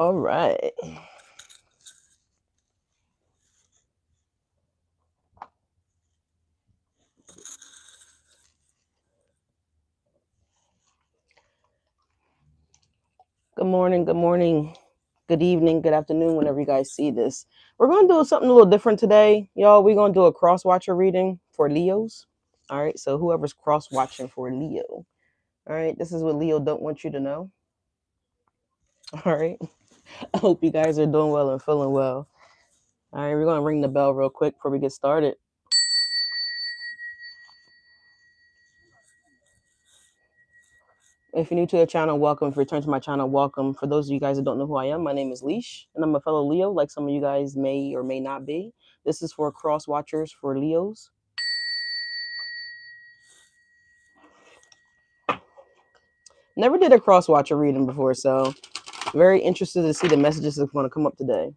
All right. Good morning, good evening, good afternoon, whenever you guys see this. We're going to do something a little different today. Y'all, we're going to do a cross-watcher reading for Leos. All right, so whoever's cross-watching for Leo. All right, this is what Leo don't want you to know. All right, I hope you guys are doing well and feeling well. All right, we're going to ring the bell real quick before we get started. If you're new to the channel, welcome. If you return to my channel, welcome. For those of you guys that don't know who I am, my name is Leash, and I'm a fellow Leo, like some of you guys may or may not be. This is for cross watchers for Leos. Never did a cross watcher reading before, so very interested to see the messages that's going to come up today.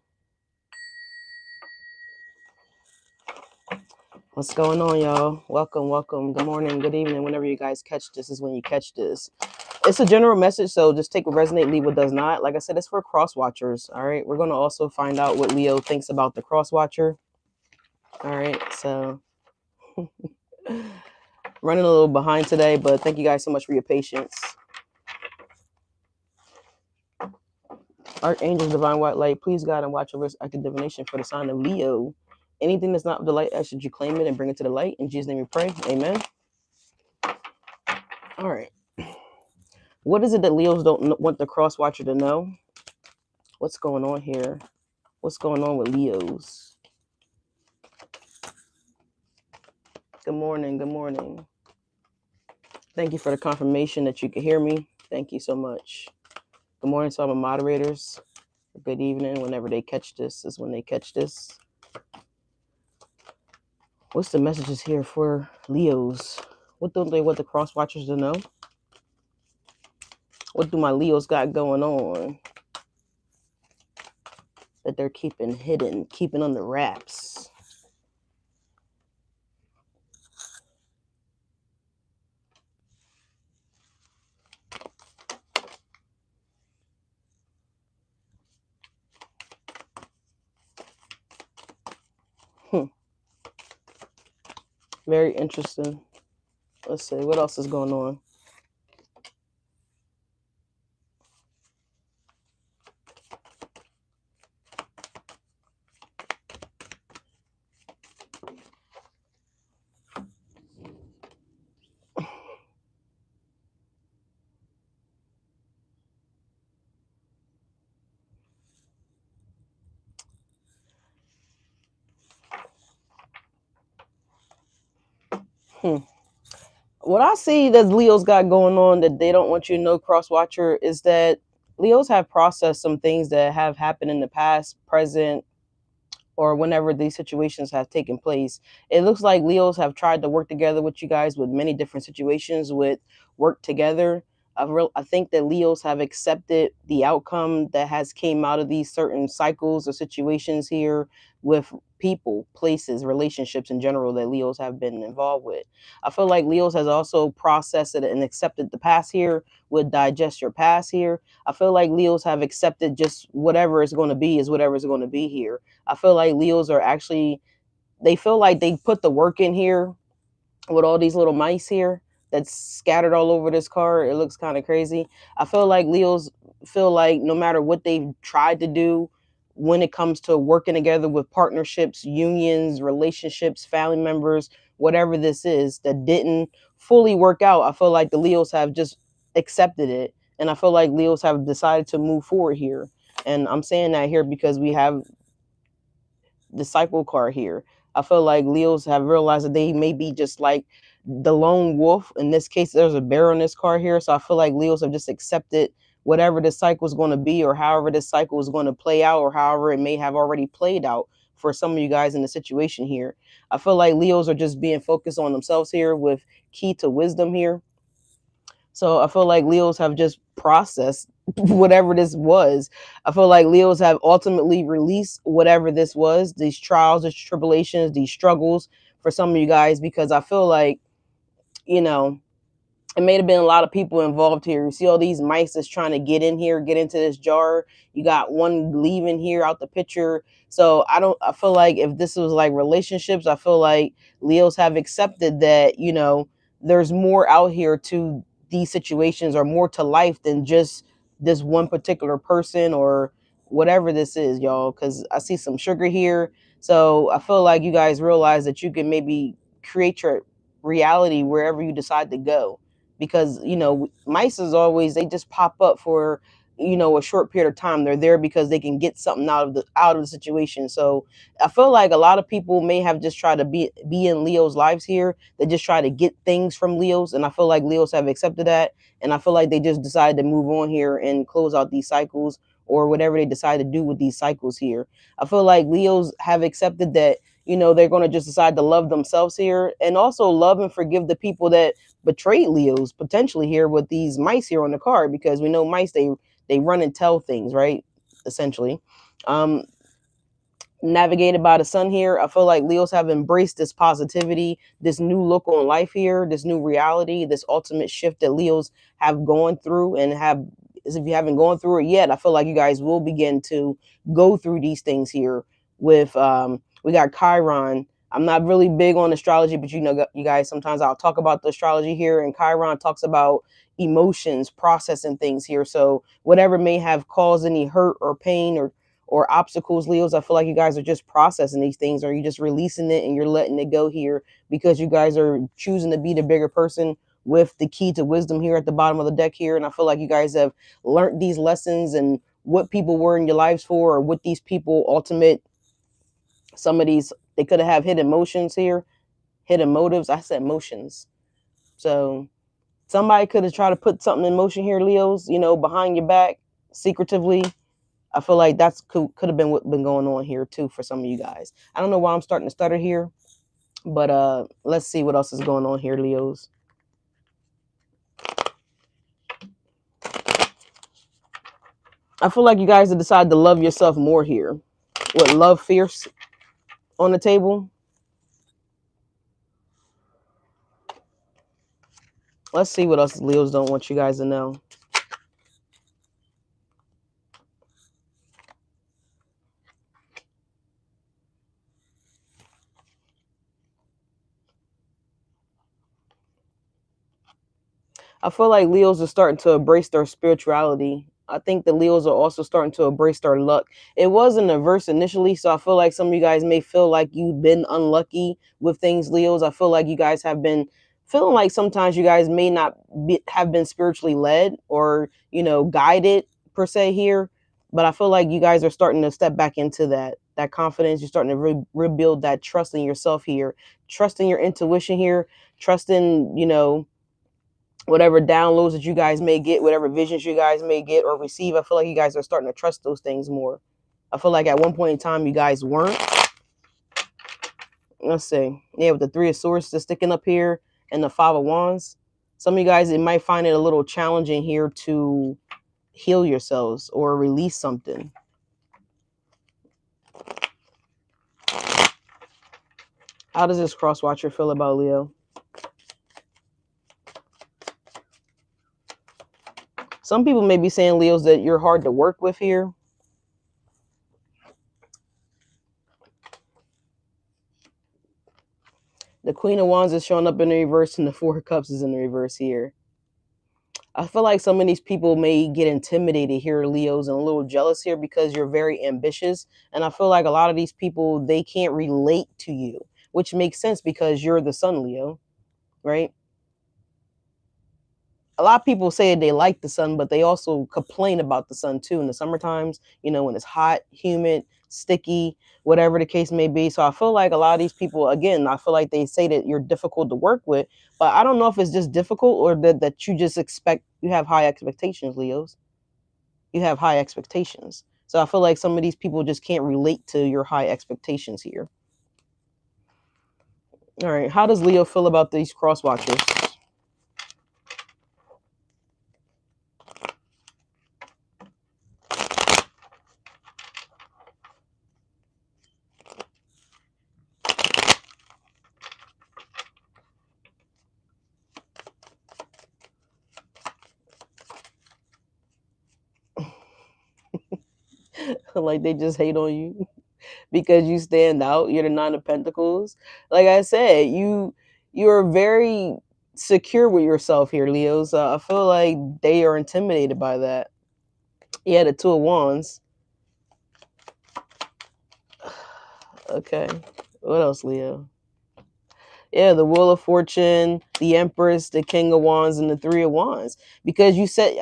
What's going on, y'all? Welcome, welcome. Good morning, good evening. Whenever you guys catch this is when you catch this. It's a general message, so just take what resonate, leave what does not. Like I said, it's for cross watchers. All right, we're going to also find out what Leo thinks about the cross watcher. All right, so running a little behind today, but thank you guys so much for your patience. Archangels, divine white light, please guide and watch over this active divination for the sign of Leo. Anything that's not of the light, I should you claim it and bring it to the light. In Jesus' name we pray. Amen. All right. What is it that Leos don't want the cross watcher to know? What's going on here? What's going on with Leos? Good morning. Good morning. Thank you for the confirmation that you can hear me. Thank you so much. Good morning to all my moderators. Good evening. Whenever they catch this is when they catch this. What's the messages here for Leos? What don't they want the cross watchers to know? What do my Leos got going on that they're keeping hidden, keeping under wraps? Very interesting. Let's see, what else is going on? What I see that Leos got going on that they don't want you to know, cross watcher, is that Leos have processed some things that have happened in the past, present, or whenever these situations have taken place. It looks like Leos have tried to work together with you guys with many different situations with work together. I think that Leos have accepted the outcome that has came out of these certain cycles or situations here with people, places, relationships in general that Leos have been involved with. I feel like Leos has also processed it and accepted the past here, would digest your past here. I feel like Leos have accepted just whatever is going to be is whatever is going to be here. I feel like Leos are actually, they feel like they put the work in here with all these little mice here that's scattered all over this card. It looks kind of crazy. I feel like Leos feel like no matter what they've tried to do when it comes to working together with partnerships, unions, relationships, family members, whatever this is that didn't fully work out, I feel like the Leos have just accepted it. And I feel like Leos have decided to move forward here. And I'm saying that here because we have disciple card here. I feel like Leos have realized that they may be just like the lone wolf. In this case, there's a bear on this card here. So I feel like Leos have just accepted whatever this cycle is going to be, or however this cycle is going to play out, or however it may have already played out for some of you guys in the situation here. I feel like Leos are just being focused on themselves here with key to wisdom here. So I feel like Leos have just processed whatever this was. I feel like Leos have ultimately released whatever this was, these trials, these tribulations, these struggles for some of you guys, because I feel like, you know, it may have been a lot of people involved here. You see all these mice that's trying to get in here, get into this jar. You got one leaving here out the picture. So I feel like if this was like relationships, I feel like Leos have accepted that, there's more out here to these situations, or more to life than just this one particular person or whatever this is, y'all. Because I see some sugar here. So I feel like you guys realize that you can maybe create your reality wherever you decide to go, because mice is always, they just pop up for a short period of time. They're there because they can get something out of the situation. So I feel like a lot of people may have just tried to be in Leo's lives here. They just try to get things from Leos, and I feel like Leos have accepted that, and I feel like they just decided to move on here and close out these cycles, or whatever they decide to do with these cycles here. I feel like Leos have accepted that they're going to just decide to love themselves here, and also love and forgive the people that betrayed Leos potentially here with these mice here on the card, because we know mice, they run and tell things, right? Essentially. Um, Navigated by the sun here, I feel like Leos have embraced this positivity, this new look on life here, this new reality, this ultimate shift that Leos have gone through, and have, as if you haven't gone through it yet, I feel like you guys will begin to go through these things here with we got Chiron. I'm not really big on astrology, but you guys, sometimes I'll talk about the astrology here, and Chiron talks about emotions, processing things here. So whatever may have caused any hurt or pain or obstacles, Leos, I feel like you guys are just processing these things, or you're just releasing it and you're letting it go here, because you guys are choosing to be the bigger person with the key to wisdom here at the bottom of the deck here. And I feel like you guys have learned these lessons, and what people were in your lives for, or what these people ultimate, some of these, they could have hidden motions here, hidden motives. I said motions. So somebody could have tried to put something in motion here, Leos, behind your back, secretively. I feel like that's could have been what been going on here too for some of you guys. I don't know why I'm starting to stutter here, but let's see what else is going on here, Leos. I feel like you guys have decided to love yourself more here, with love fierce on the table. Let's see what else Leos don't want you guys to know. I feel like Leos are starting to embrace their spirituality. I think the Leos are also starting to embrace their luck. It was in the verse initially, so I feel like some of you guys may feel like you've been unlucky with things, Leos. I feel like you guys have been feeling like sometimes you guys may not have been spiritually led, or guided per se here. But I feel like you guys are starting to step back into that confidence. You're starting to rebuild that trust in yourself here, trusting your intuition here, trusting whatever downloads that you guys may get, whatever visions you guys may get or receive. I feel like you guys are starting to trust those things more. I feel like at one point in time you guys weren't. Let's see. Yeah, with the Three of Swords just sticking up here and the Five of Wands. Some of you guys, it might find it a little challenging here to heal yourselves or release something. How does this Crosswatcher feel about Leo? Some people may be saying, Leos, that you're hard to work with here. The Queen of Wands is showing up in the reverse, and the Four of Cups is in the reverse here. I feel like some of these people may get intimidated here, Leos, and a little jealous here because you're very ambitious. And I feel like a lot of these people, they can't relate to you, which makes sense because you're the sun, Leo, right? A lot of people say they like the sun, but they also complain about the sun too in the summer times, when it's hot, humid, sticky, whatever the case may be. So I feel like a lot of these people, again, I feel like they say that you're difficult to work with, but I don't know if it's just difficult, or that you just you have high expectations, Leos. You have high expectations. So I feel like some of these people just can't relate to your high expectations here. All right. How does Leo feel about these cross watchers? Like they just hate on you because you stand out. You're the Nine of Pentacles. Like I said, you're very secure with yourself here, Leos. I feel like they are intimidated by that. Yeah, the Two of Wands. Okay. What else, Leo? Yeah, the Wheel of Fortune, the Empress, the King of Wands, and the Three of Wands. Because you set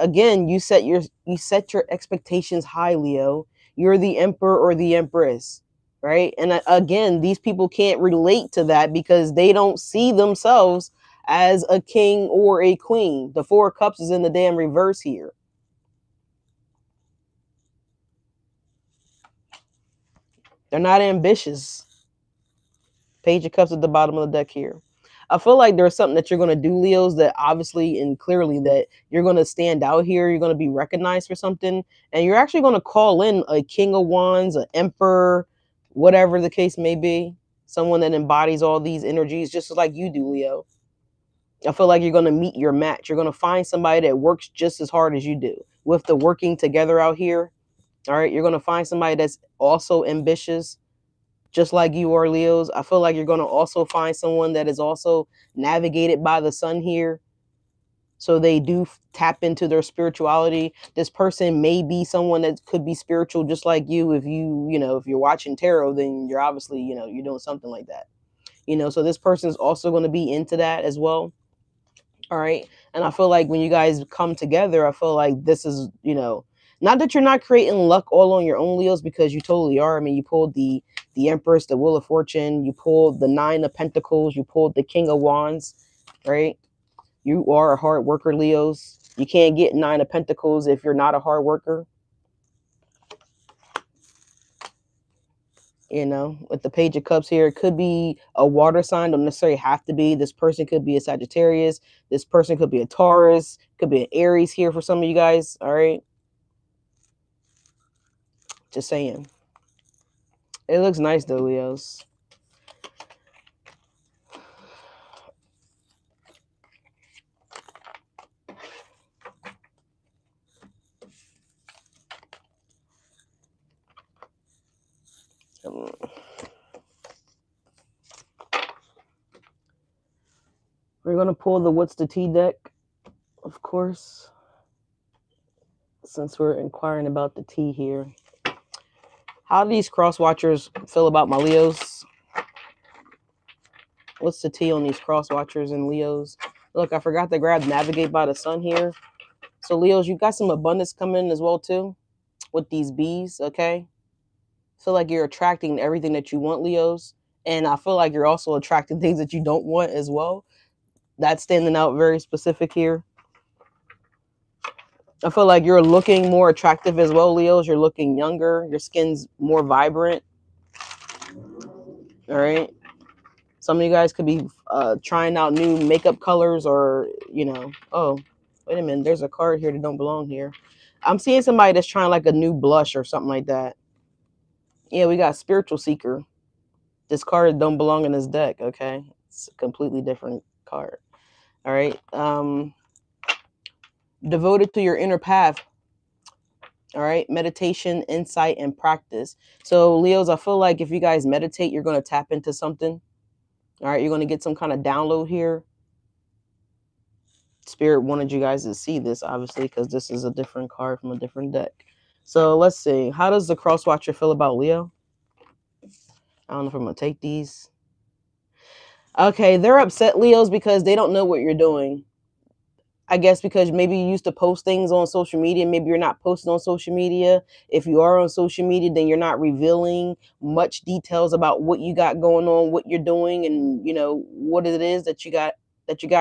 your expectations high, Leo. You're the Emperor or the Empress, right? And again, these people can't relate to that because they don't see themselves as a king or a queen. The Four of Cups is in the damn reverse here. They're not ambitious. Page of Cups at the bottom of the deck here. I feel like there's something that you're going to do, Leos, that obviously and clearly that you're going to stand out here. You're going to be recognized for something. And you're actually going to call in a King of Wands, an Emperor, whatever the case may be. Someone that embodies all these energies just like you do, Leo. I feel like you're going to meet your match. You're going to find somebody that works just as hard as you do. With the working together out here, all right, you're going to find somebody that's also ambitious, just like you are, Leos. I feel like you're going to also find someone that is also navigated by the sun here. So they do tap into their spirituality. This person may be someone that could be spiritual just like you. If if you're watching tarot, then you're obviously, you're doing something like that. So this person is also going to be into that as well. All right. And I feel like when you guys come together, I feel like this is, not that you're not creating luck all on your own, Leos, because you totally are. I mean, you pulled the Empress, the Wheel of Fortune, you pulled the Nine of Pentacles, you pulled the King of Wands, right? You are a hard worker, Leos. You can't get Nine of Pentacles if you're not a hard worker. With the Page of Cups here, it could be a water sign, don't necessarily have to be. This person could be a Sagittarius. This person could be a Taurus, could be an Aries here for some of you guys, all right? Just saying. It looks nice though, Leos. We're going to pull the What's the Tea deck, of course, since we're inquiring about the tea here. How do these cross-watchers feel about my Leos? What's the tea on these cross-watchers and Leos? Look, I forgot to grab Navigate by the Sun here. So Leos, you got some abundance coming as well too with these bees, okay? I feel like you're attracting everything that you want, Leos. And I feel like you're also attracting things that you don't want as well. That's standing out very specific here. I feel like you're looking more attractive as well, Leos. You're looking younger. Your skin's more vibrant. All right. Some of you guys could be trying out new makeup colors or, oh, wait a minute. There's a card here that don't belong here. I'm seeing somebody that's trying like a new blush or something like that. Yeah, we got Spiritual Seeker. This card don't belong in this deck, okay? It's a completely different card. All right. Devoted to your inner path. All right. Meditation, insight, and practice. So, Leos, I feel like if you guys meditate, you're going to tap into something. All right. You're going to get some kind of download here. Spirit wanted you guys to see this, obviously, because this is a different card from a different deck. So, let's see. How does the Crosswatcher feel about Leo? I don't know if I'm going to take these. Okay. They're upset, Leos, because they don't know what you're doing. I guess because maybe you used to post things on social media. Maybe you're not posting on social media. If you are on social media, then you're not revealing much details about what you got going on, what you're doing, and what it is that you got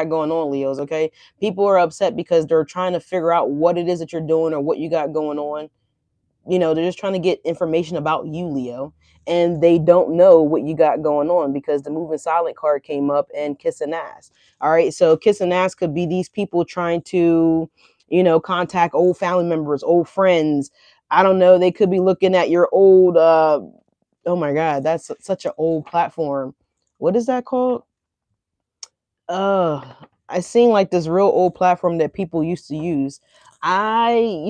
going on, Leos. Okay. People are upset because they're trying to figure out what it is that you're doing or what you got going on. They're just trying to get information about you, Leo, and they don't know what you got going on because the moving silent card came up and kissing ass. All right. So kissing ass could be these people trying to, contact old family members, old friends. I don't know. They could be looking at your old, oh my God, that's such an old platform. What is that called? I seen like this real old platform that people used to use. I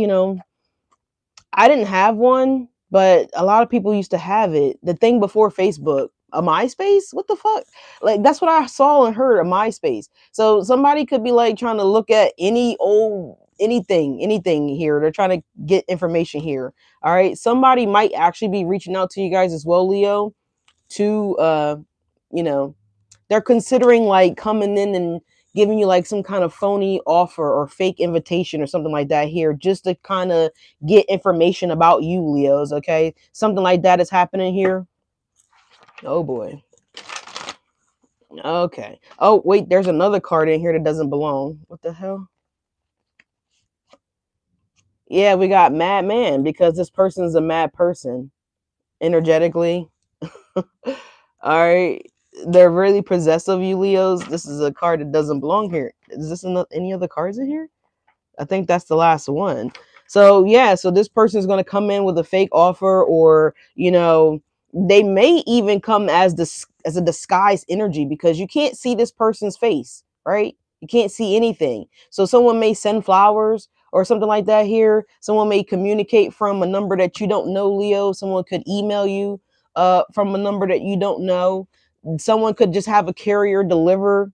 didn't have one, but a lot of people used to have it. The thing before Facebook, a MySpace? What the fuck? Like that's what I saw and heard, a MySpace. So somebody could be like trying to look at any old anything here. They're trying to get information here. All right. Somebody might actually be reaching out to you guys as well, Leo, to you know, they're considering like coming in and giving you like some kind of phony offer or fake invitation or something like that here just to kind of get information about you, Leos. Okay, something like that is happening here. Oh boy. Okay. Oh wait, there's another card in here that doesn't belong. What the hell? Yeah, we got madman because this person's a mad person energetically. All right. They're really possessive, you Leos. This is a card that doesn't belong here. Is this any other cards in here? I think that's the last one. So yeah, so this person is going to come in with a fake offer, or they may even come as as a disguised energy because you can't see this person's face, right? You can't see anything. So someone may send flowers or something like that here. Someone may communicate from a number that you don't know, Leo. Someone could email you from a number that you don't know. Someone could just have a carrier deliver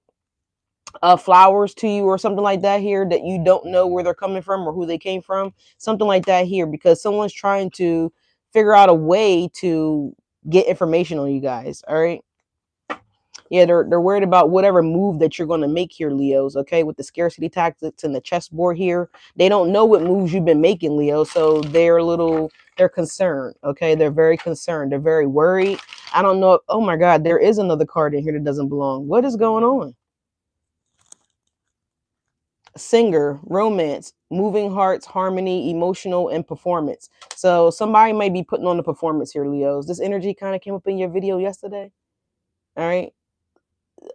flowers to you or something like that here that you don't know where they're coming from or who they came from, something like that here, because someone's trying to figure out a way to get information on you guys. All right. Yeah, they're worried about whatever move that you're going to make here, Leos. Okay, with the scarcity tactics and the chessboard here, they don't know what moves you've been making, Leo. So they're concerned. Okay, they're very concerned. They're very worried. I don't know. Oh my God, there is another card in here that doesn't belong. What is going on? Singer, romance, moving hearts, harmony, emotional, and performance. So somebody might be putting on the performance here, Leos. This energy kind of came up in your video yesterday. All right.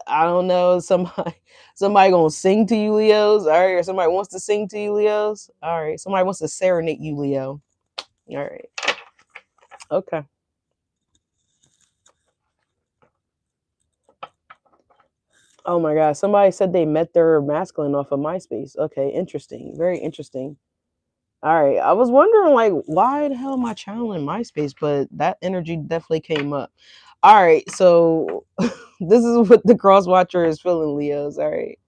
I don't know. Somebody gonna sing to you, Leos. All right, or somebody wants to sing to you, Leos. All right. Somebody wants to serenade you, Leo. All right. Okay. Oh my God. Somebody said they met their masculine off of MySpace. Okay, interesting. Very interesting. All right. I was wondering, like, why the hell am I channeling MySpace? But that energy definitely came up. All right. So this is what the Crosswatcher is feeling, Leos. All right.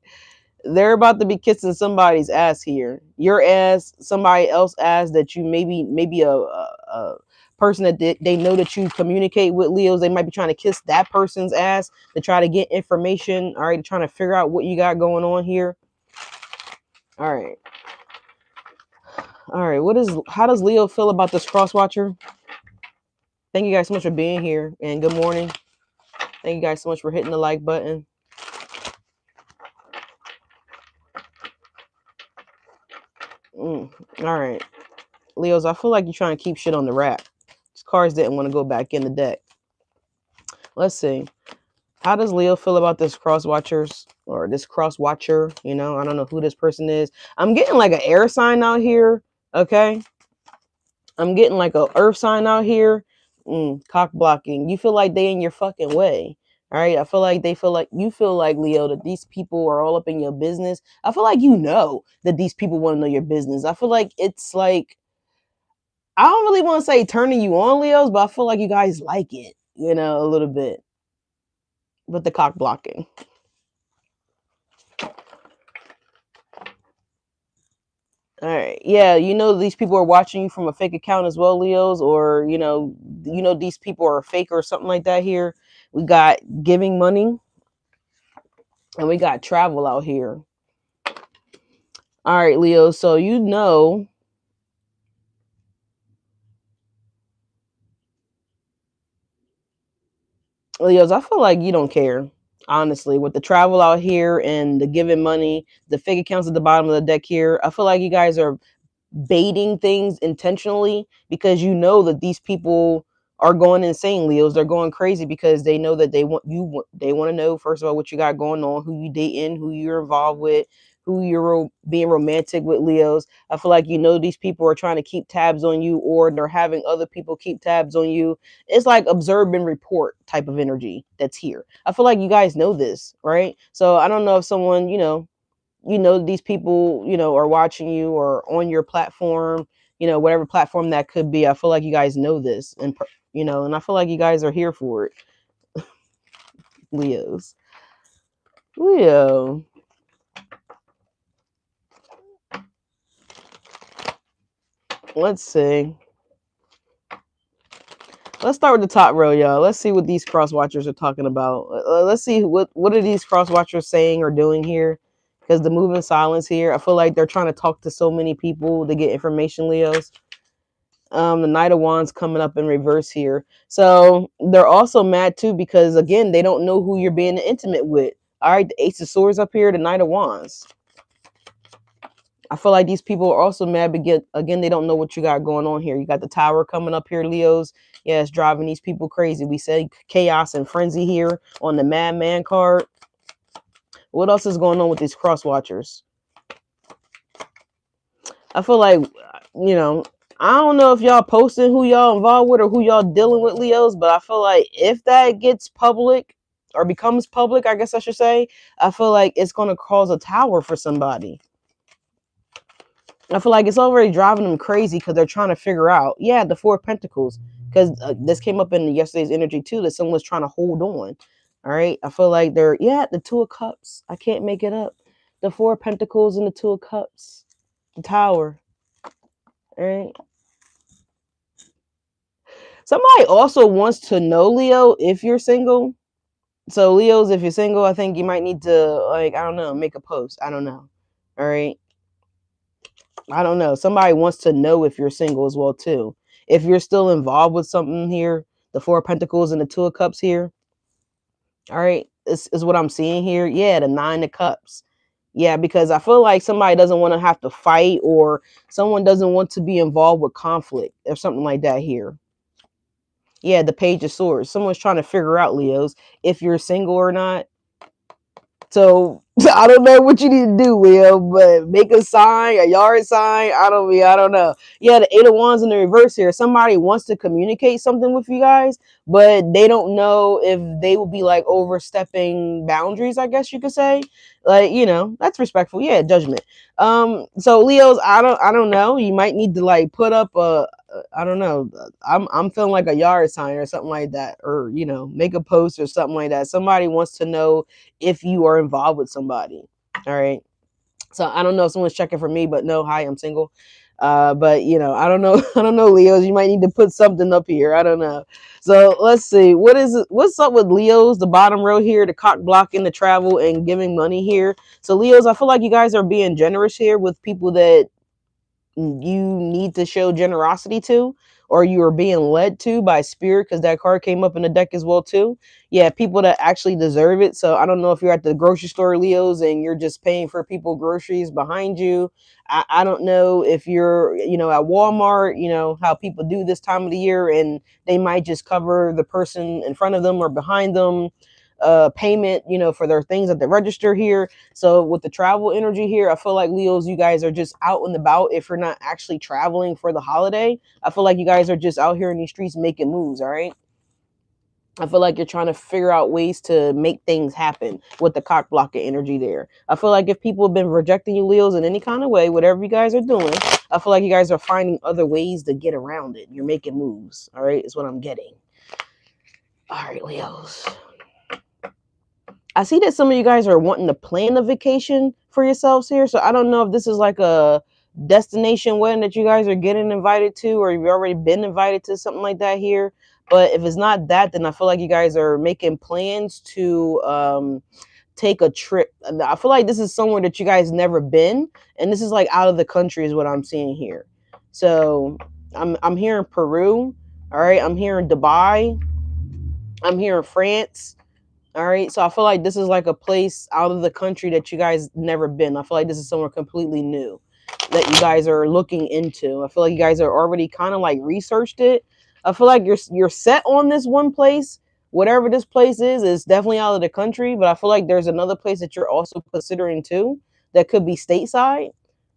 They're about to be kissing somebody's ass here. Your ass, somebody else's ass that you maybe a person that they know that you communicate with, Leos. They might be trying to kiss that person's ass to try to get information. All right. Trying to figure out what you got going on here. All right. All right, how does Leo feel about this Crosswatcher? Thank you guys so much for being here, and good morning. Thank you guys so much for hitting the like button. All right, Leos, I feel like you're trying to keep shit on the rack. These cards didn't want to go back in the deck. Let's see. How does Leo feel about this Crosswatchers or this Crosswatcher? I don't know who this person is. I'm getting like an air sign out here. Okay. I'm getting like a earth sign out here. Cock blocking. You feel like they in your fucking way. All right. I feel like they feel like you feel like, Leo, that these people are all up in your business. I feel like you know that these people want to know your business. I feel like it's like, I don't really want to say turning you on, Leos, but I feel like you guys like it, a little bit with the cock blocking. All right. Yeah, these people are watching you from a fake account as well, Leos, or these people are fake or something like that here. We got giving money and we got travel out here. All right, Leo, so Leos, I feel like you don't care. Honestly, with the travel out here and the giving money, the fake accounts at the bottom of the deck here, I feel like you guys are baiting things intentionally because you know that these people are going insane, Leos. They're going crazy because they know that they want to know, first of all, what you got going on, who you dating, who you're involved with, who you're being romantic with, Leos. I feel like these people are trying to keep tabs on you, or they're having other people keep tabs on you. It's like observe and report type of energy that's here. I feel like you guys know this, right? So I don't know if someone these people, are watching you or on your platform, whatever platform that could be. I feel like you guys know this, and and I feel like you guys are here for it. Leos. Leo. Let's see. Let's start with the top row, y'all. Let's see what these cross watchers are talking about. Let's see what are these cross watchers saying or doing here, because the moving silence here, I feel like they're trying to talk to so many people to get information, Leos. The Knight of Wands coming up in reverse here. So they're also mad too because, again, they don't know who you're being intimate with. All right, the Ace of Swords up here, the Knight of Wands. I feel like these people are also mad because, again, they don't know what you got going on here. You got the Tower coming up here, Leos. Yeah, it's driving these people crazy. We said chaos and frenzy here on the Madman card. What else is going on with these cross watchers? I feel like, I don't know if y'all posting who y'all involved with or who y'all dealing with, Leos, but I feel like if that gets public or becomes public, I guess I should say, I feel like it's going to cause a tower for somebody. I feel like it's already driving them crazy because they're trying to figure out, the Four of Pentacles, because this came up in yesterday's energy too, that someone's trying to hold on. All right. I feel like they're, the Two of Cups. I can't make it up. The Four of Pentacles and the Two of Cups. The Tower. All right. Somebody also wants to know, Leo, if you're single. So Leos, if you're single, I think you might need to, like, I don't know, make a post. I don't know. All right. I don't know. Somebody wants to know if you're single as well, too. If you're still involved with something here, the Four of Pentacles and the Two of Cups here. All right. This is what I'm seeing here. Yeah, the Nine of Cups. Yeah, because I feel like somebody doesn't want to have to fight, or someone doesn't want to be involved with conflict or something like that here. Yeah, the Page of Swords. Someone's trying to figure out, Leos, if you're single or not. So I don't know what you need to do, Leo, but make a sign, a yard sign. I don't know. Yeah, the Eight of Wands in the reverse here. Somebody wants to communicate something with you guys, but they don't know if they will be like overstepping boundaries, I guess you could say. Like, that's respectful. Yeah, judgment. So Leos, I don't know. You might need to like put up I don't know. I'm feeling like a yard sign or something like that, or make a post or something like that. Somebody wants to know if you are involved with somebody. All right. So I don't know if someone's checking for me, but no, hi, I'm single. But I don't know. I don't know, Leos. You might need to put something up here. I don't know. So let's see. What's up with Leos? The bottom row here, the cock blocking the travel and giving money here. So Leos, I feel like you guys are being generous here with people that you need to show generosity to, or you are being led to by spirit, because that card came up in the deck as well too. Yeah, people that actually deserve it. So I don't know if you're at the grocery store, Leos, and you're just paying for people groceries behind you. I don't know if you're at Walmart, how people do this time of the year, and they might just cover the person in front of them or behind them payment, for their things at the register here. So with the travel energy here, I feel like Leos, you guys are just out and about. If you're not actually traveling for the holiday, I feel like you guys are just out here in these streets making moves. All right. I feel like you're trying to figure out ways to make things happen with the cock blocker energy there. I feel like if people have been rejecting you, Leos, in any kind of way, whatever you guys are doing, I feel like you guys are finding other ways to get around it. You're making moves. All right. Is what I'm getting. All right, Leos. I see that some of you guys are wanting to plan a vacation for yourselves here. So I don't know if this is like a destination wedding that you guys are getting invited to, or you've already been invited to something like that here. But if it's not that, then I feel like you guys are making plans to take a trip. I feel like this is somewhere that you guys never been, and this is like out of the country is what I'm seeing here. So I'm hearing Peru. All right, I'm hearing Dubai. I'm hearing France. All right. So I feel like this is like a place out of the country that you guys never been. I feel like this is somewhere completely new that you guys are looking into. I feel like you guys are already kind of like researched it. I feel like you're set on this one place. Whatever this place is definitely out of the country. But I feel like there's another place that you're also considering too that could be stateside.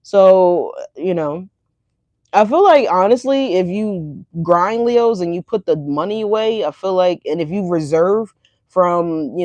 So, I feel like honestly, if you grind, Leos, and you put the money away, I feel like, and if you reserve from,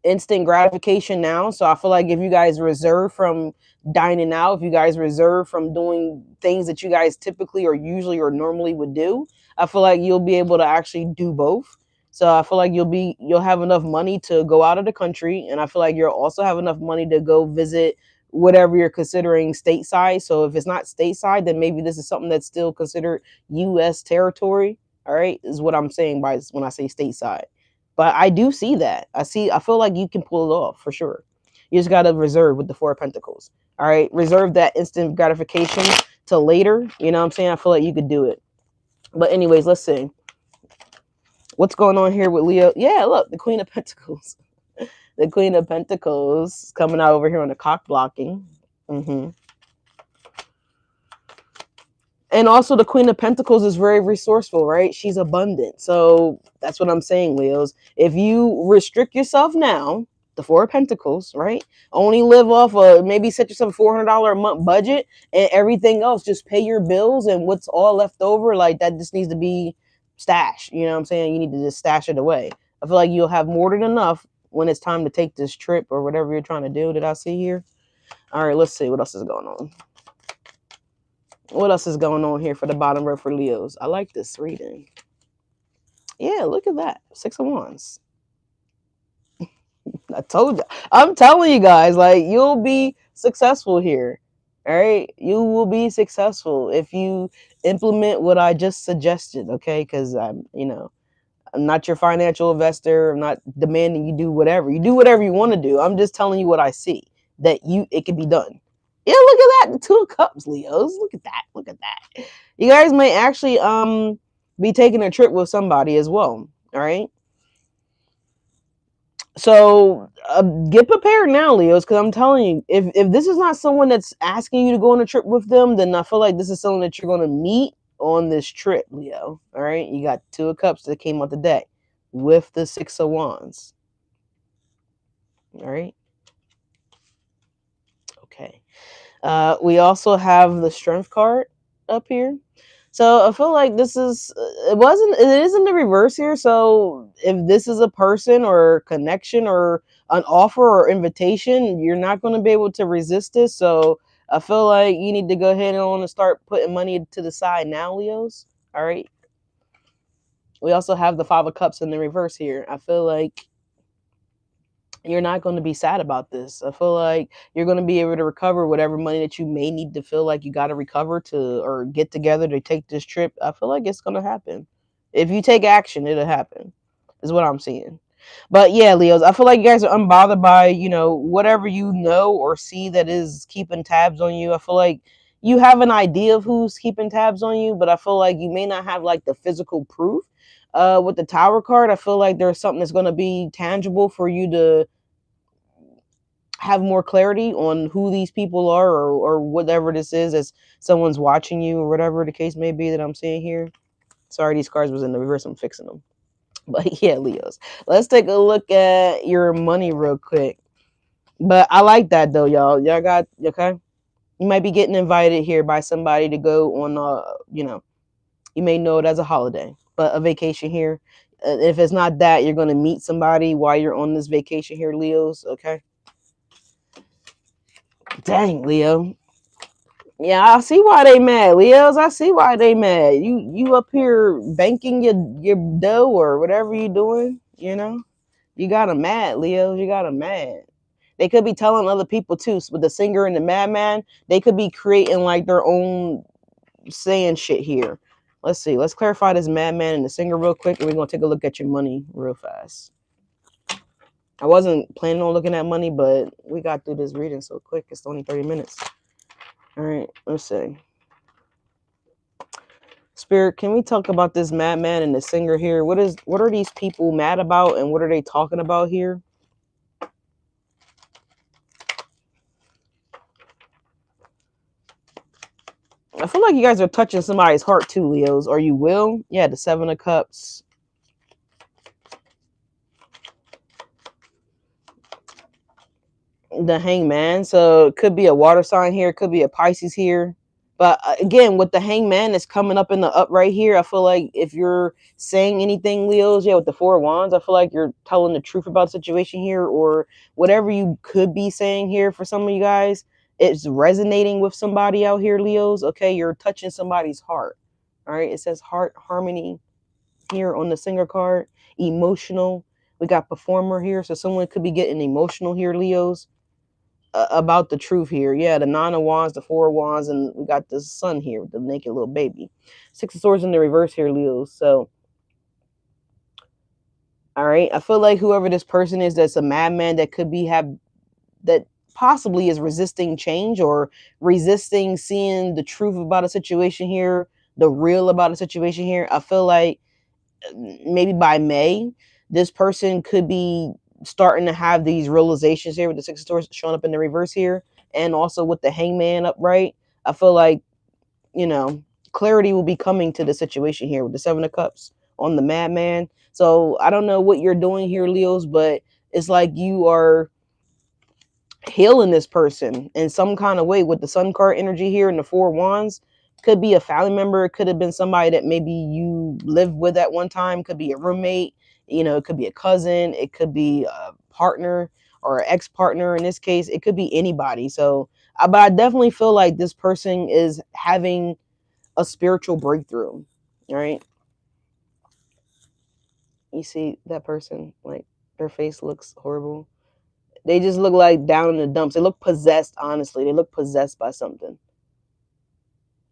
instant gratification now. So I feel like if you guys reserve from dining out, if you guys reserve from doing things that you guys typically or usually or normally would do, I feel like you'll be able to actually do both. So I feel like you'll have enough money to go out of the country, and I feel like you'll also have enough money to go visit whatever you're considering stateside. So if it's not stateside, then maybe this is something that's still considered U.S. territory. All right, is what I'm saying by when I say stateside. But I do see that. I feel like you can pull it off for sure. You just gotta reserve with the Four of Pentacles. All right, reserve that instant gratification till later. You know what I'm saying? I feel like you could do it. But anyways, let's see what's going on here with Leo. Yeah, look, the Queen of Pentacles. The Queen of Pentacles coming out over here on the cock blocking. And also the Queen of Pentacles is very resourceful, right? She's abundant. So that's what I'm saying, Leos. If you restrict yourself now, the Four of Pentacles, right? Only live off maybe set yourself a $400 a month budget, and everything else, just pay your bills, and what's all left over, like that just needs to be stashed. You know what I'm saying? You need to just stash it away. I feel like you'll have more than enough when it's time to take this trip or whatever you're trying to do. Did I see here? All right, let's see what else is going on. What else is going on here for the bottom row for Leos? I like this reading. Yeah, look at that. 6 of Wands. I told you. I'm telling you guys, like, you'll be successful here. All right? You will be successful if you implement what I just suggested, okay? Because I'm not your financial investor. I'm not demanding you do whatever. You do whatever you want to do. I'm just telling you what I see, that it can be done. Yeah, look at that. The Two of Cups, Leos. Look at that. Look at that. You guys may actually be taking a trip with somebody as well. All right. So get prepared now, Leos, because I'm telling you, if this is not someone that's asking you to go on a trip with them, then I feel like this is someone that you're going to meet on this trip, Leo. All right. You got Two of Cups that came out the deck with the Six of Wands. All right. Okay. We also have the Strength card up here. So I feel like it is in the reverse here. So if this is a person or connection or an offer or invitation, you're not going to be able to resist this. So I feel like you need to go ahead and start putting money to the side now, Leos. All right. We also have the Five of Cups in the reverse here. I feel like you're not going to be sad about this. I feel like you're going to be able to recover whatever money that you may need to feel like you got to recover to or get together to take this trip. I feel like it's going to happen. If you take action, it'll happen, is what I'm seeing. But yeah, Leos, I feel like you guys are unbothered by, whatever you know or see that is keeping tabs on you. I feel like you have an idea of who's keeping tabs on you, but I feel like you may not have like the physical proof. With the Tower card, I feel like there's something that's going to be tangible for you to have more clarity on who these people are or whatever this is, as someone's watching you or whatever the case may be that I'm seeing here. Sorry, these cards was in the reverse. I'm fixing them. But yeah, Leos, let's take a look at your money real quick. But I like that though, y'all. Y'all got, okay? You might be getting invited here by somebody to go on, you may know it as a holiday, but a vacation here. If it's not that, you're going to meet somebody while you're on this vacation here, Leos, okay? Dang, Leo. Yeah, I see why they mad, Leos. I see why they mad. You up here banking your dough or whatever you doing, You got them mad, Leos. You got them mad. They could be telling other people too. With the singer and the madman, they could be creating like their own saying shit here. Let's see. Let's clarify this madman and the singer real quick, and we're gonna take a look at your money real fast. I wasn't planning on looking at money, but we got through this reading so quick. It's only 30 minutes. All right, let's see. Spirit, can we talk about this madman and the singer here? What are these people mad about, and what are they talking about here? I feel like you guys are touching somebody's heart too, Leos, or you will. Yeah, the Seven of Cups. The Hangman. So it could be a water sign here. It could be a Pisces here. But again, with the hangman that's coming up in the up right here, I feel like if you're saying anything, Leos, yeah, with the four of wands, I feel like you're telling the truth about the situation here, or whatever you could be saying here for some of you guys. It's resonating with somebody out here, Leos. Okay, you're touching somebody's heart. All right, it says heart harmony here on the singer card. Emotional. We got performer here, so someone could be getting emotional here, Leos, about the truth here. Yeah, the nine of wands, the four of wands, and we got the sun here with the naked little baby. Six of swords in the reverse here, Leos. So, all right, I feel like whoever this person is, that's a madman that could be have that possibly is resisting change or resisting seeing the truth about a situation here, the real about a situation here. I feel like maybe by May, this person could be starting to have these realizations here with the six of swords showing up in the reverse here, and also with the hangman upright. I feel like, you know, clarity will be coming to the situation here with the seven of cups on the madman. So I don't know what you're doing here, Leos, but it's like you are healing this person in some kind of way with the sun card energy here and the four wands. Could be a family member, it could have been somebody that maybe you lived with at one time, could be a roommate, you know, it could be a cousin, it could be a partner or an ex-partner. In this case, it could be anybody. So but I definitely feel like this person is having a spiritual breakthrough. All right, you see that person, like, their face looks horrible. They just look like down in the dumps. They look possessed, honestly. They look possessed by something.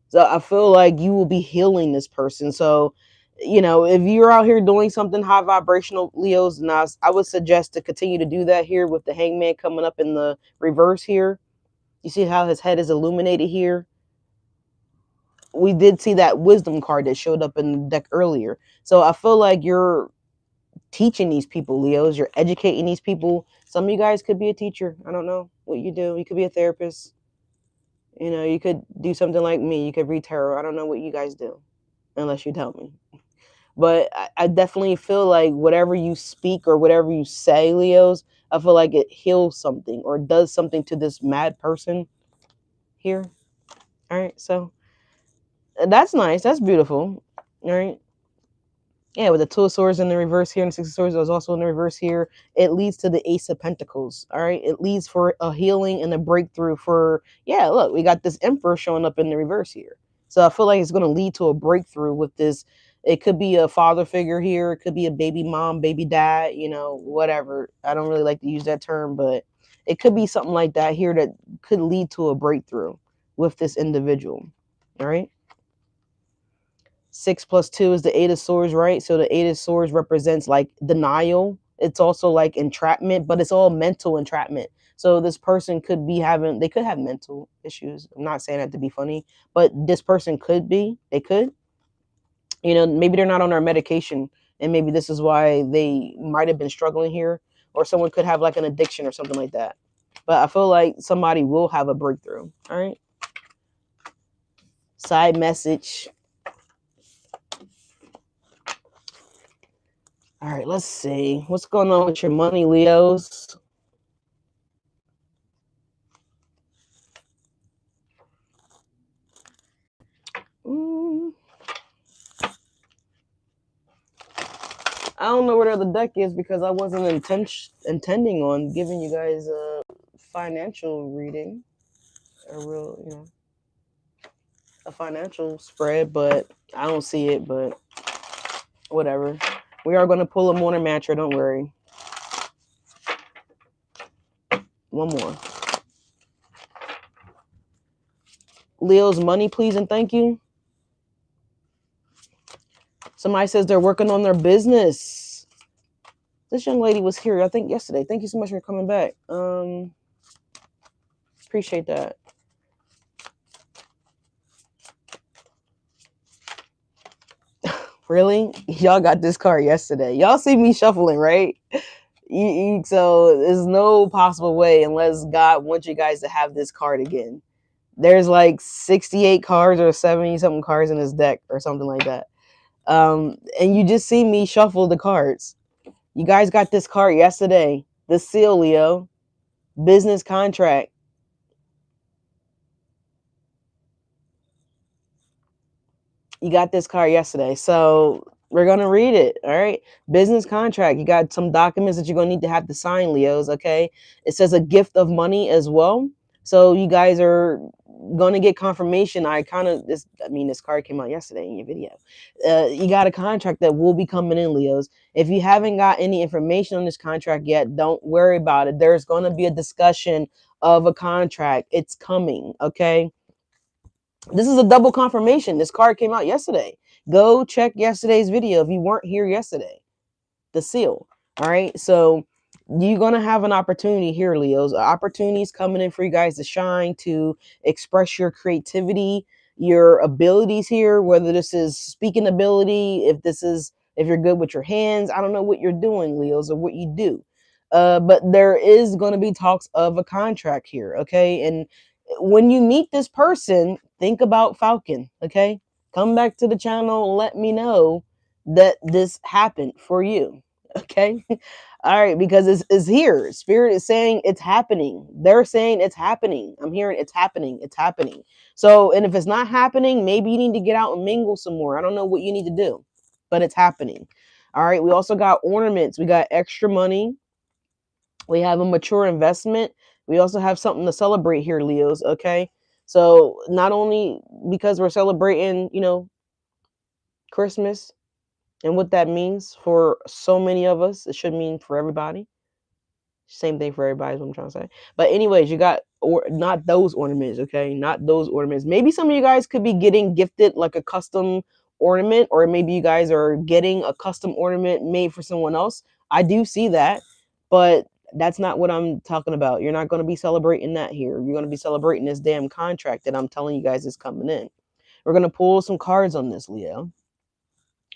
So I feel like you will be healing this person. So, you know, if you're out here doing something high vibrational, Leos, and I would suggest to continue to do that here with the hangman coming up in the reverse here. You see how his head is illuminated here? We did see that wisdom card that showed up in the deck earlier. So I feel like you're teaching these people, Leos. You're educating these people. Some of you guys could be a teacher. I don't know what you do. You could be a therapist. You know, you could do something like me. You could read tarot. I don't know what you guys do unless you tell me. But I definitely feel like whatever you speak or whatever you say, Leos, I feel like it heals something or does something to this mad person here. All right. So that's nice. That's beautiful. All right. Yeah, with the two of swords in the reverse here and the six of swords was also in the reverse here. It leads to the ace of pentacles. All right, it leads for a healing and a breakthrough for, yeah, look, we got this emperor showing up in the reverse here. So I feel like it's going to lead to a breakthrough with this. It could be a father figure here, it could be a baby mom, baby dad, you know, whatever. I don't really like to use that term, but it could be something like that here that could lead to a breakthrough with this individual. All right. 6 + 2 is the eight of swords, right? So the eight of swords represents like denial. It's also like entrapment, but it's all mental entrapment. So this person could be having, they could have mental issues. I'm not saying that to be funny, but this person could be, they could, you know, maybe they're not on their medication, and maybe this is why they might have been struggling here, or someone could have like an addiction or something like that. But I feel like somebody will have a breakthrough. All right. Side message. All right, let's see. What's going on with your money, Leos? Mm, I don't know where the deck is because I wasn't intending on giving you guys a financial reading, a real, you know, a financial spread, but I don't see it, but whatever. We are going to pull a morning matcher, don't worry. One more. Leo's money, please and thank you. Somebody says they're working on their business. This young lady was here, I think, yesterday. Thank you so much for coming back. Appreciate that. Really? Y'all got this card yesterday. Y'all see me shuffling, right? So there's no possible way unless God wants you guys to have this card again. There's like 68 cards or 70 something cards in this deck or something like that. And you just see me shuffle the cards. You guys got this card yesterday. The seal, Leo. Business contract. You got this card yesterday. So we're going to read it. All right. Business contract. You got some documents that you're going to need to have to sign, Leos. Okay. It says a gift of money as well. So you guys are going to get confirmation. This card came out yesterday in your video. You got a contract that will be coming in, Leos. If you haven't got any information on this contract yet, don't worry about it. There's going to be a discussion of a contract. It's coming. Okay. This is a double confirmation. This card came out yesterday. Go check yesterday's video if you weren't here yesterday. The seal. All right. So you're going to have an opportunity here, Leos. Opportunities coming in for you guys to shine, to express your creativity, your abilities here, whether this is speaking ability, if you're good with your hands. I don't know what you're doing, Leos, or what you do. But there is going to be talks of a contract here. Okay. And when you meet this person, think about Falcon. Okay. Come back to the channel. Let me know that this happened for you. Okay. All right. Because it's here. Spirit is saying it's happening. They're saying it's happening. I'm hearing it's happening. It's happening. So, and if it's not happening, maybe you need to get out and mingle some more. I don't know what you need to do, but it's happening. All right. We also got ornaments. We got extra money. We have a mature investment. We also have something to celebrate here, Leos. Okay. So not only because we're celebrating, Christmas, and what that means for so many of us, it should mean for everybody. Same thing for everybody is what I'm trying to say. But anyways, you got or not those ornaments, okay? Not those ornaments. Maybe some of you guys could be getting gifted like a custom ornament, or maybe you guys are getting a custom ornament made for someone else. I do see that, but that's not what I'm talking about. You're not going to be celebrating that here. You're going to be celebrating this damn contract that I'm telling you guys is coming in. We're going to pull some cards on this, Leo.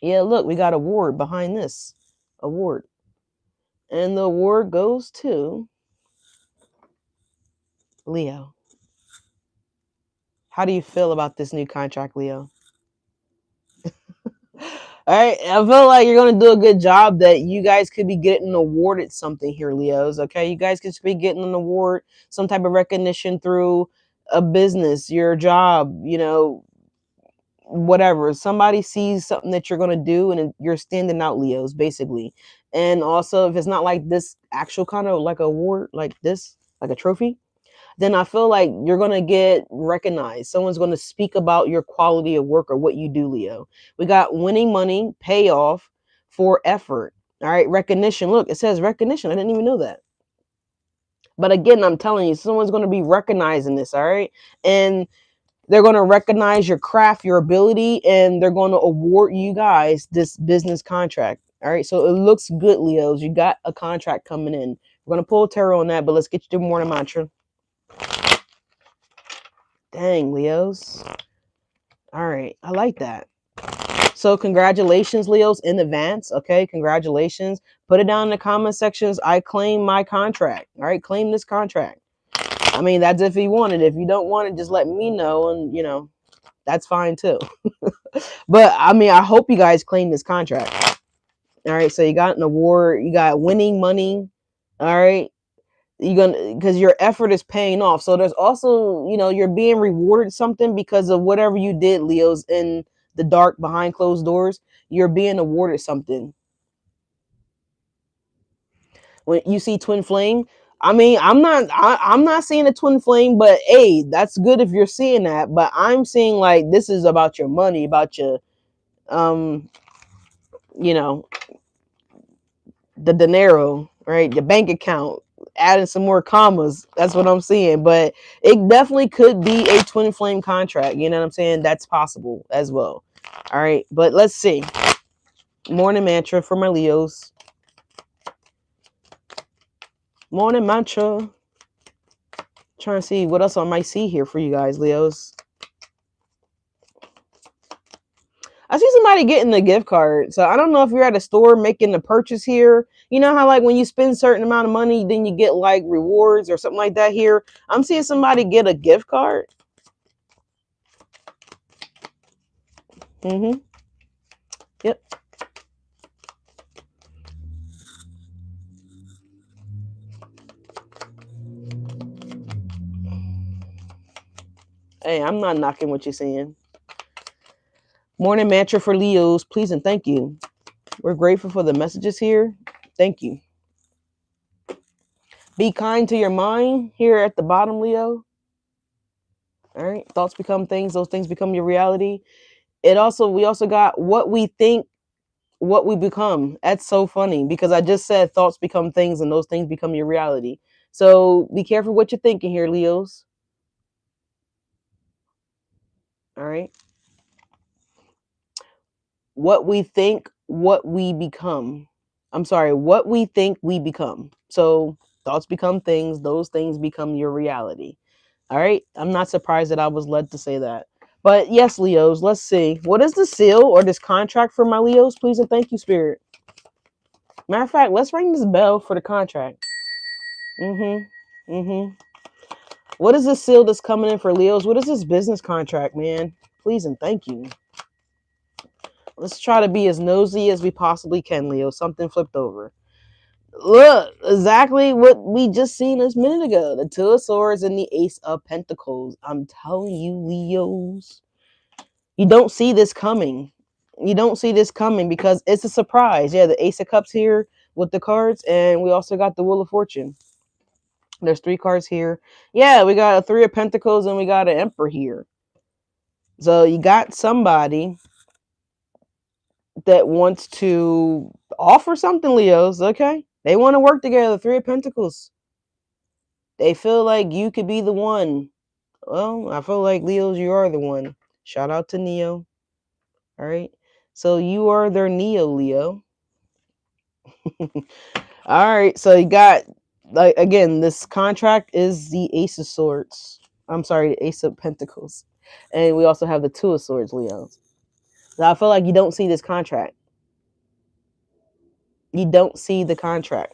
Yeah, look, we got a award behind this award. And the award goes to Leo. How do you feel about this new contract, Leo? All right, I feel like you're going to do a good job that you guys could be getting awarded something here, Leos. Okay, you guys could be getting an award, some type of recognition through a business, your job, whatever. Somebody sees something that you're going to do and you're standing out, Leos, basically. And also, if it's not like this actual kind of like award, like this, like a trophy, then I feel like you're going to get recognized. Someone's going to speak about your quality of work or what you do, Leo. We got winning money, payoff for effort. All right, recognition. Look, it says recognition. I didn't even know that. But again, I'm telling you, someone's going to be recognizing this, all right? And they're going to recognize your craft, your ability, and they're going to award you guys this business contract. All right, so it looks good, Leos. You got a contract coming in. We're going to pull tarot on that, but let's get you to morning mantra. Dang, Leos. All right, I like that. So congratulations, Leos, in advance. Okay, congratulations. Put it down in the comment sections. I claim my contract. All right, claim this contract. I mean, that's if you want it. If you don't want it, just let me know, and that's fine too. But I mean, I hope you guys claim this contract. All right, so you got an award, you got winning money. All right, you're gonna, because your effort is paying off. So there's also, you're being rewarded something because of whatever you did, Leos, in the dark behind closed doors. You're being awarded something. When you see twin flame, I mean, I'm not seeing a twin flame, but hey, that's good if you're seeing that. But I'm seeing like this is about your money, about your you know the dinero, right? Your bank account, adding some more commas. That's what I'm seeing. But it definitely could be a twin flame contract. You know what I'm saying? That's possible as well. All right. But let's see. Morning mantra for my Leos. Morning mantra. Trying to see what else I might see here for you guys, Leos. I see somebody getting a gift card. So I don't know if you're at a store making a purchase here. You know how like when you spend a certain amount of money, then you get like rewards or something like that here. I'm seeing somebody get a gift card. Mm-hmm. Yep. Hey, I'm not knocking what you're saying. Morning mantra for Leos, please and thank you. We're grateful for the messages here. Thank you. Be kind to your mind here at the bottom, Leo. All right. Thoughts become things. Those things become your reality. We also got what we think, what we become. That's so funny because I just said thoughts become things and those things become your reality. So be careful what you're thinking here, Leos. All right. What we think, what we become. I'm sorry, what we think we become. So thoughts become things, those things become your reality. All right. I'm not surprised that I was led to say that. But yes, Leos, let's see. What is the seal or this contract for my Leos? Please and thank you, Spirit. Matter of fact, let's ring this bell for the contract. Mm-hmm. Mm-hmm. What is this seal that's coming in for Leos? What is this business contract, man? Please and thank you. Let's try to be as nosy as we possibly can, Leo. Something flipped over. Look, exactly what we just seen a minute ago. The Two of Swords and the Ace of Pentacles. I'm telling you, Leos. You don't see this coming. You don't see this coming because it's a surprise. Yeah, the Ace of Cups here with the cards, and we also got the Wheel of Fortune. There's 3 cards here. Yeah, we got a 3 of Pentacles and we got an Emperor here. So you got somebody that wants to offer something, Leos. Okay, they want to work together. 3 of Pentacles. They feel like you could be the one. Well, I feel like Leos, you are the one. Shout out to Neo. All right. So you are their Neo, Leo. All right. So you got, like, again, this contract is the Ace of Swords. I'm sorry, the Ace of Pentacles. And we also have the 2 of Swords, Leo. So I feel like you don't see this contract. You don't see the contract.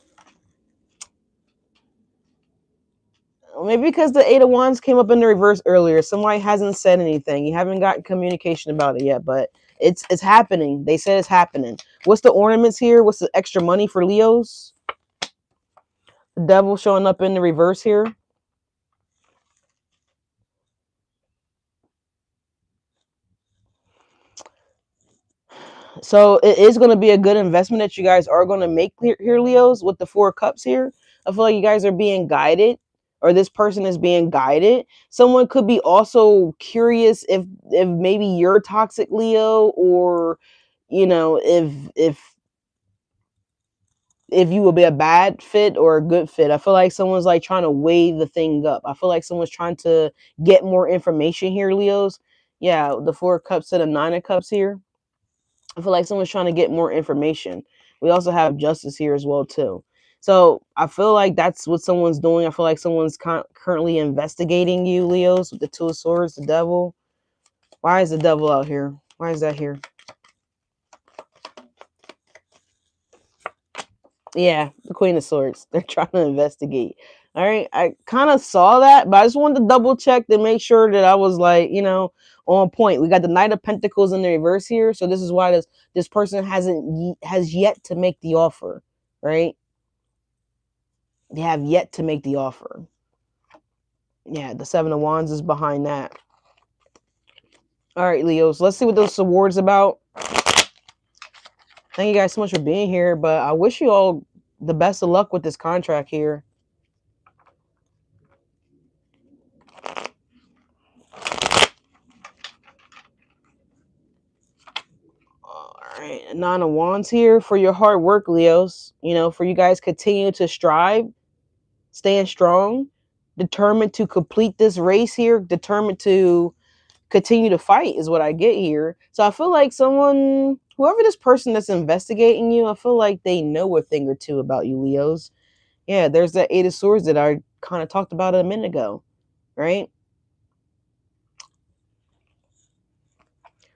Maybe because the 8 of Wands came up in the reverse earlier. Somebody hasn't said anything. You haven't gotten communication about it yet, but it's happening. They said it's happening. What's the ornaments here? What's the extra money for Leos? The Devil showing up in the reverse here. So it is going to be a good investment that you guys are going to make here, Leos, with the 4 cups here. I feel like you guys are being guided, or this person is being guided. Someone could be also curious if maybe you're toxic, Leo, or you know, if you will be a bad fit or a good fit. I feel like someone's like trying to weigh the thing up. I feel like someone's trying to get more information here, Leos. Yeah, the 4 cups to the 9 of cups here. I feel like someone's trying to get more information. We also have justice here as well too. So I feel like that's what someone's doing. I feel like someone's currently investigating you, Leos, with the 2 of Swords, the Devil. Why is the Devil out here? Why is that here? Yeah, the Queen of Swords. They're trying to investigate. All right. I kind of saw that, but I just wanted to double check to make sure that I was like, on point. We got the Knight of Pentacles in the reverse here. So this is why this person has yet to make the offer, right? They have yet to make the offer. Yeah, the 7 of Wands is behind that. All right, Leos, let's see what this award's about. Thank you guys so much for being here, but I wish you all the best of luck with this contract here. All right, 9 of Wands here for your hard work, Leos. For you guys continue to strive, staying strong, determined to complete this race here, determined to continue to fight is what I get here. So I feel like whoever this person that's investigating you, I feel like they know a thing or two about you, Leos. Yeah, there's that 8 of Swords that I kind of talked about a minute ago, right?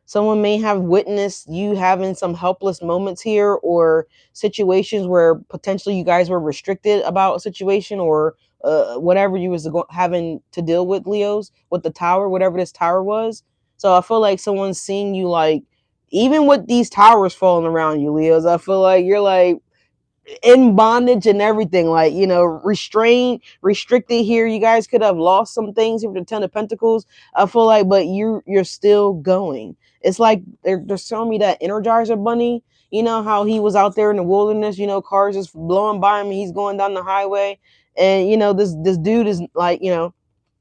Someone may have witnessed you having some helpless moments here, or situations where potentially you guys were restricted about a situation, or whatever you was having to deal with, Leos, with the tower, whatever this tower was. So I feel like someone's seeing you, like, even with these towers falling around you, Leos, I feel like you're like in bondage and everything, like, restrained, restricted here. You guys could have lost some things here with the 10 of Pentacles, I feel like, but you're still going. It's like they're showing me that Energizer Bunny. You know how he was out there in the wilderness, cars just blowing by him and he's going down the highway. And this dude is like,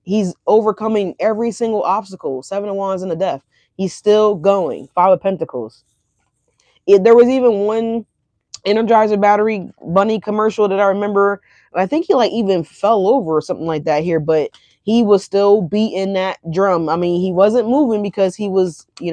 he's overcoming every single obstacle. Seven of Wands and the Death. He's still going. Five of Pentacles. There was even one Energizer battery bunny commercial that I remember. I think he like even fell over or something like that here, but he was still beating that drum. I mean, he wasn't moving because he was, he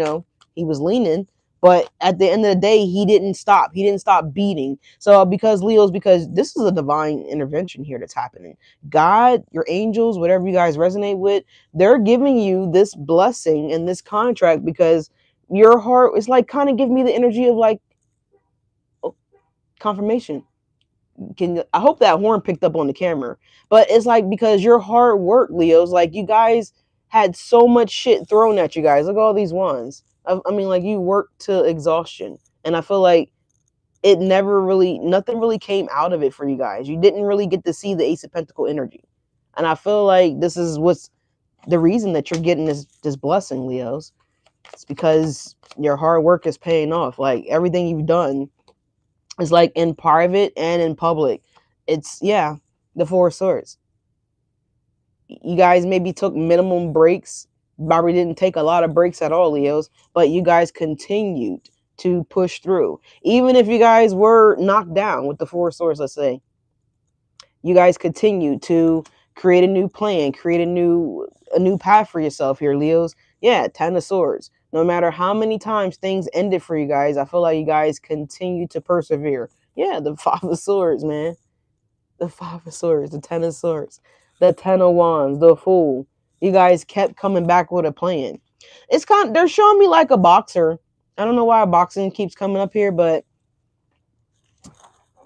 was leaning, but at the end of the day, he didn't stop. He didn't stop beating. So because this is a divine intervention here that's happening. God, your angels, whatever you guys resonate with, they're giving you this blessing and this contract because your heart is like kind of give me the energy of like confirmation. I hope that horn picked up on the camera. But it's like because your hard work, Leos, like you guys had so much shit thrown at you guys. Look at all these ones. I mean, like you worked to exhaustion. And I feel like nothing really came out of it for you guys. You didn't really get to see the Ace of Pentacle energy. And I feel like this is what's the reason that you're getting this blessing, Leos. It's because your hard work is paying off. Like everything you've done, it's like in private and in public. It's the Four of Swords. You guys maybe took minimum breaks. Probably didn't take a lot of breaks at all, Leos, but you guys continued to push through. Even if you guys were knocked down with the Four of Swords, let's say, you guys continued to create a new plan, create a new path for yourself here, Leos. Yeah, Ten of Swords. No matter how many times things ended for you guys, I feel like you guys continue to persevere. Yeah, the Five of Swords, man. The Five of Swords, the Ten of Swords, the Ten of Wands, the Fool. You guys kept coming back with a plan. They're showing me like a boxer. I don't know why boxing keeps coming up here, but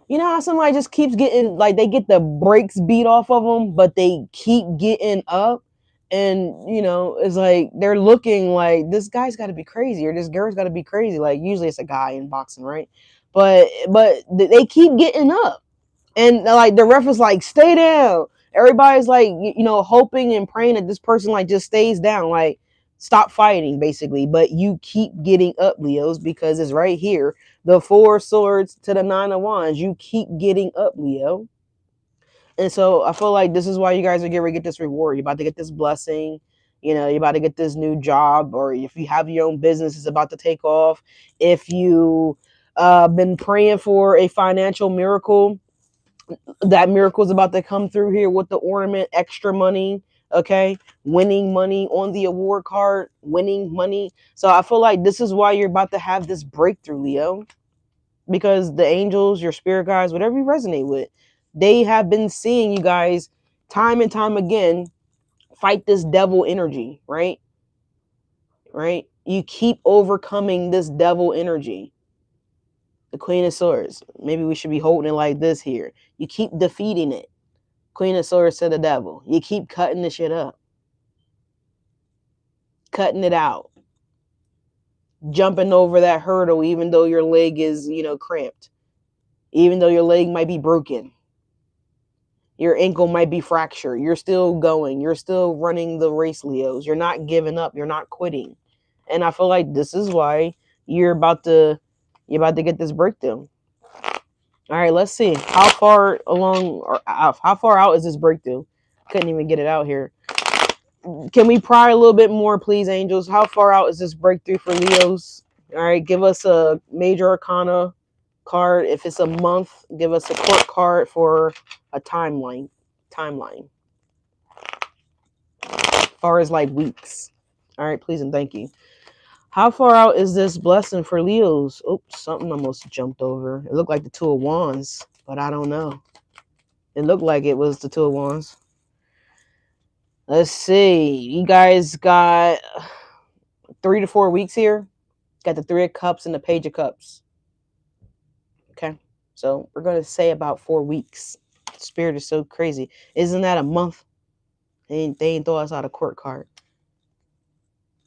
you know how somebody just keeps getting, like, they get the brakes beat off of them, but they keep getting up. And, it's like they're looking like this guy's got to be crazy or this girl's got to be crazy. Like, usually it's a guy in boxing, right? But they keep getting up. And, like, the ref is like, stay down. Everybody's, like, hoping and praying that this person, like, just stays down. Like, stop fighting, basically. But you keep getting up, Leos, because it's right here. The Four of Swords to the Nine of Wands. You keep getting up, Leo. And so I feel like this is why you guys are getting ready to get this reward. You're about to get this blessing. You're about to get this new job. Or if you have your own business, it's about to take off. If you been praying for a financial miracle, that miracle is about to come through here with the ornament, extra money, okay? Winning money on the award card, winning money. So I feel like this is why you're about to have this breakthrough, Leo, because the angels, your spirit guides, whatever you resonate with, they have been seeing you guys time and time again fight this devil energy, right? Right? You keep overcoming this devil energy. The Queen of Swords. Maybe we should be holding it like this here. You keep defeating it. Queen of Swords to the devil. You keep cutting the shit up. Cutting it out. Jumping over that hurdle even though your leg is, cramped. Even though your leg might be broken. Your ankle might be fractured. You're still going. You're still running the race, Leos. You're not giving up. You're not quitting. And I feel like this is why you're about to get this breakthrough. All right, let's see. How far along or how far out is this breakthrough? Couldn't even get it out here. Can we pry a little bit more, please, angels? How far out is this breakthrough for Leos? All right, give us a major arcana card. If it's a month, give us a court card for a timeline. As far as like weeks. All right, please and thank you. How far out is this blessing for Leos? Oops, something almost jumped over. It looked like the Two of Wands, but I don't know. It looked like it was the Two of Wands. Let's see. You guys got 3 to 4 weeks here. Got the Three of Cups and the Page of Cups. Okay. So we're going to say about 4 weeks. Spirit is so crazy. Isn't that a month? They ain't throw us out a court card.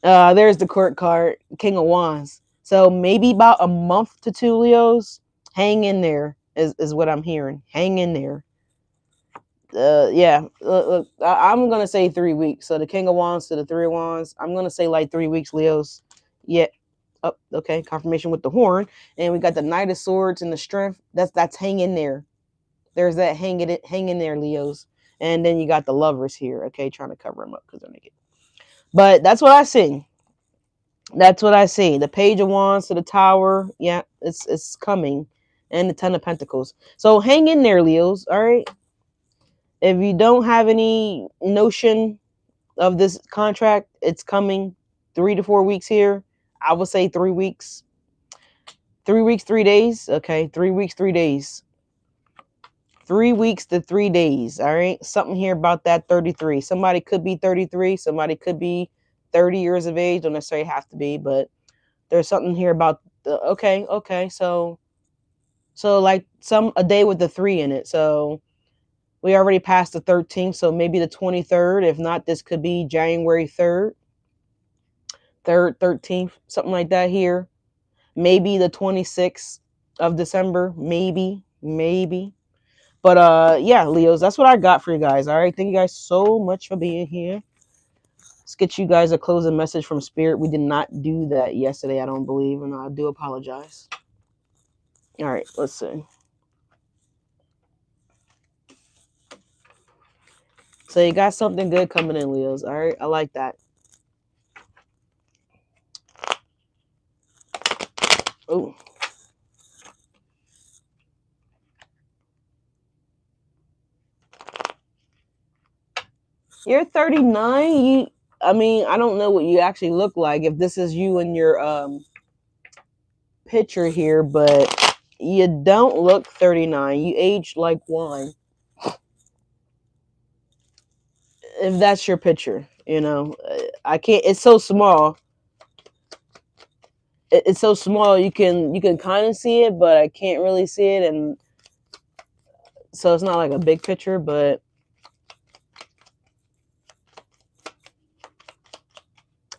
There's the court card. King of Wands. So maybe about a month to 2, Leos. Hang in there is what I'm hearing. Hang in there. Yeah, look, I'm gonna say 3 weeks. So the King of Wands to the Three of Wands. I'm gonna say like 3 weeks, Leos. Yeah, Oh, okay, confirmation with the horn. And we got the Knight of Swords and the Strength. That's hanging there. There's that hanging there, Leos. And then you got the Lovers here, okay, trying to cover them up because they're naked. But that's what I see. That's what I see. The Page of Wands to the Tower. Yeah, it's coming. And the Ten of Pentacles. So hang in there, Leos. All right. If you don't have any notion of this contract, it's coming 3 to 4 weeks here. I would say 3 weeks. 3 weeks, 3 days. Okay, 3 weeks, 3 days. 3 weeks to 3 days. All right. Something here about that 33. Somebody could be 33. Somebody could be 30 years of age. Don't necessarily have to be, but there's something here about the okay. So like a day with the 3 in it. So we already passed the 13th, so maybe the 23rd. If not, this could be January 3rd, 13th, something like that here. Maybe the 26th of December, maybe. But yeah, Leos, that's what I got for you guys. All right, thank you guys so much for being here. Let's get you guys a closing message from Spirit. We did not do that yesterday, I don't believe, and I do apologize. All right, let's see. So you got something good coming in, Leos. All right, I like that. Oh. You're 39. I mean, I don't know what you actually look like if this is you in your picture here, but you don't look 39. You age like wine. If that's your picture, I can't. It's so small. It's so small. You can kind of see it, but I can't really see it, and so it's not like a big picture, but.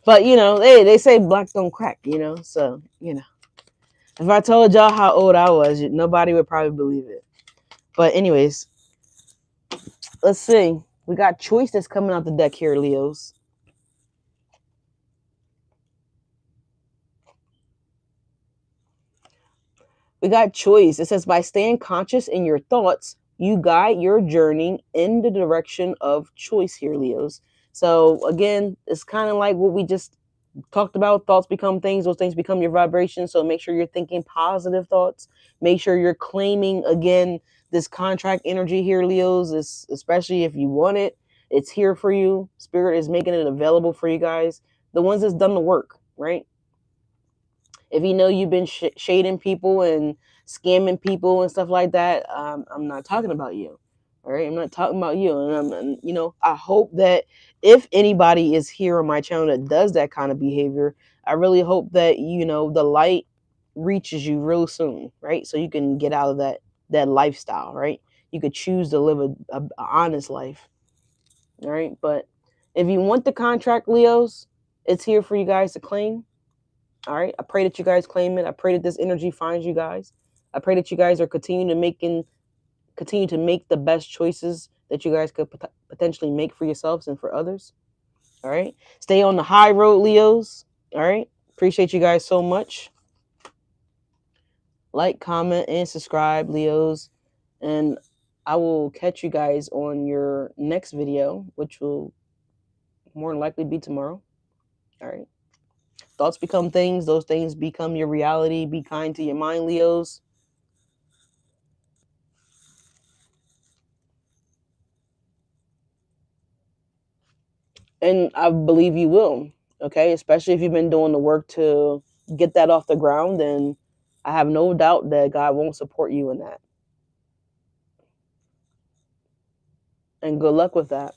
But they say black don't crack, so if I told y'all how old I was, nobody would probably believe it. But anyways, let's see. We got choice that's coming out the deck here, Leos. We got choice. It says, by staying conscious in your thoughts, you guide your journey in the direction of choice here, Leos. So again, it's kind of like what we just talked about. Thoughts become things. Those things become your vibration. So make sure you're thinking positive thoughts. Make sure you're claiming, again, this contract energy here, Leos, especially if you want it. It's here for you. Spirit is making it available for you guys. The ones that's done the work, right? If you know you've been shading people and scamming people and stuff like that, I'm not talking about you. All right, I'm not talking about you. And I hope that if anybody is here on my channel that does that kind of behavior, I really hope that the light reaches you real soon, right? So you can get out of that lifestyle, right? You could choose to live a honest life, all right? But if you want the contract, Leos, it's here for you guys to claim. All right. I pray that you guys claim it. I pray that this energy finds you guys. I pray that you guys are continue to make the best choices that you guys could potentially make for yourselves and for others. All right. Stay on the high road, Leos. All right. Appreciate you guys so much. Like, comment, and subscribe, Leos. And I will catch you guys on your next video, which will more than likely be tomorrow. All right. Thoughts become things. Those things become your reality. Be kind to your mind, Leos. And I believe you will. Okay. Especially if you've been doing the work to get that off the ground. Then I have no doubt that God won't support you in that. And good luck with that.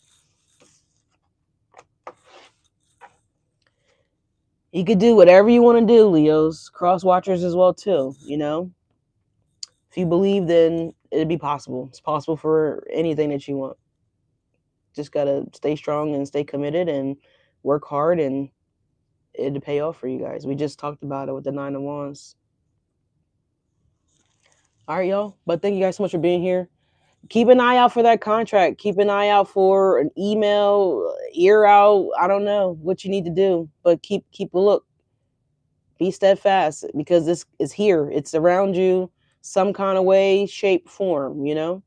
You could do whatever you want to do, Leos. Crosswatchers as well, too. If you believe, then it'd be possible. It's possible for anything that you want. Just got to stay strong and stay committed and work hard, and it'll pay off for you guys. We just talked about it with the 9 of Wands. All right, y'all. But thank you guys so much for being here. Keep an eye out for that contract. Keep an eye out for an email, ear out. I don't know what you need to do, but keep a look. Be steadfast because this is here. It's around you some kind of way, shape, form, you know?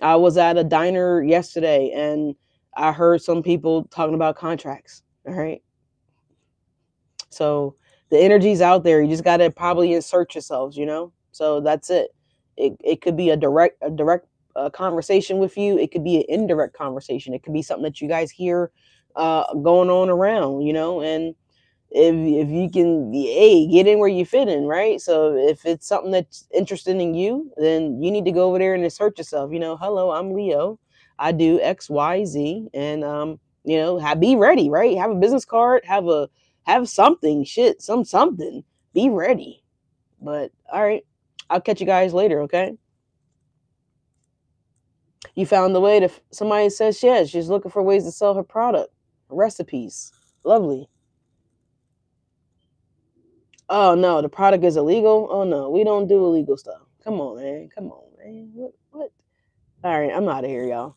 I was at a diner yesterday and I heard some people talking about contracts. All right. So the energy's out there. You just got to probably insert yourselves, you know? So that's it. It could be a direct conversation with you. It could be an indirect conversation. It could be something that you guys hear going on around, you know? And if you can, hey, get in where you fit in, right? So if it's something that's interesting in you, then you need to go over there and insert yourself. You know, hello, I'm Leo. I do X, Y, Z, and be ready, right? Have a business card, have something, shit, something. Be ready. But all right, I'll catch you guys later. Okay. You found the way to. Somebody says yes. She's looking for ways to sell her product, recipes. Lovely. Oh no, the product is illegal. Oh no, we don't do illegal stuff. Come on, man. Come on, man. What? All right, I'm out of here, y'all.